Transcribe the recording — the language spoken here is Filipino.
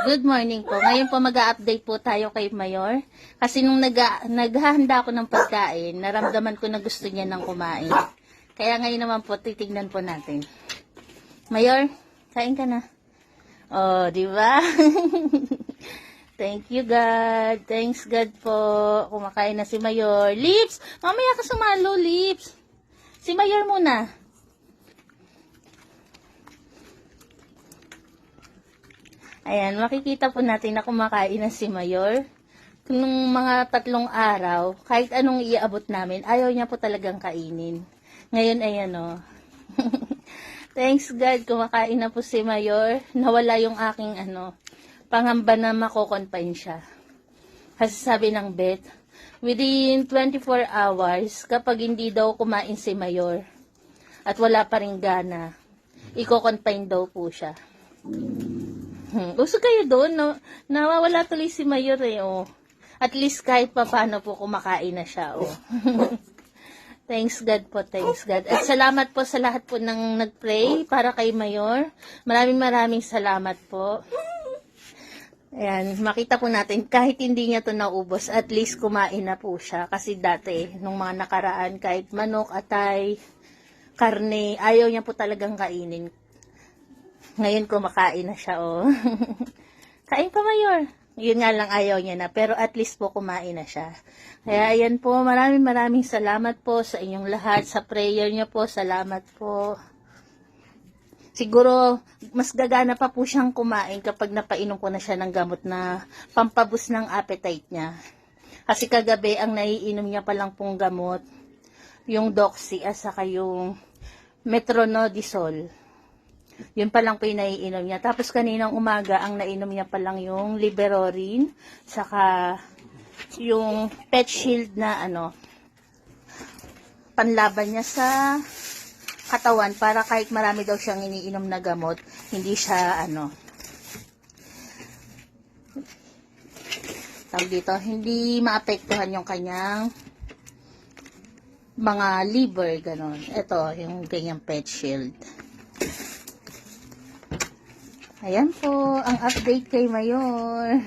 Good morning po. Ngayon po mag-a-update po tayo kay Mayor. Kasi nung naghahanda ako ng pagkain, naramdaman ko na gusto niya ng kumain. Kaya ngayon naman po, titignan po natin. Mayor, kain ka na. Oh, di ba? Thank you God. Thanks God po. Kumakain na si Mayor. Lips! Mamaya ka sumalo, Lips. Si Mayor muna. Ayan, makikita po natin na kumakain na si Mayor. Nung mga 3 araw, kahit anong iaabot namin, ayaw niya po talagang kainin. Ngayon, ayan o. Thanks God, kumakain na po si Mayor. Nawala yung aking pangamba na mako-confine siya. Kasi sabi ng vet, within 24 hours, kapag hindi daw kumain si Mayor, at wala pa rin gana, i-confine daw po siya. Gusto kayo doon, no? Nawawala tuloy si Mayor eh, oh. At least kahit pa paano po kumakain na siya, oh. Thanks God po, thanks God. At salamat po sa lahat po ng nag-pray para kay Mayor. Maraming salamat po. Ayan, makita po natin, kahit hindi niya to naubos, at least kumain na po siya. Kasi dati, nung mga nakaraan, kahit manok, atay, karne, ayaw niya po talagang kainin. Ngayon kumakain na siya, oh. Kain pa, Mayor. Yun nga lang ayaw niya na, pero at least po kumain na siya. Kaya ayan po, maraming salamat po sa inyong lahat, sa prayer niyo po, salamat po. Siguro, mas gagana pa po siyang kumain kapag napainom ko na siya ng gamot na pampabus ng appetite niya. Kasi kagabi, ang naiinom niya palang pong gamot, yung Doxy, at saka yung Metronidazole. Yun pa lang po yung naiinom niya. Tapos kaninang umaga, ang nainom niya pa lang yung Liberorin, saka yung Pet Shield na panlaban niya sa katawan para kahit marami daw siyang iniinom na gamot, hindi siya tawag dito, hindi maapektuhan yung kanyang mga liver, ganon. Ito, yung ganyang Pet Shield. Ayan po, ang update kay Mayor.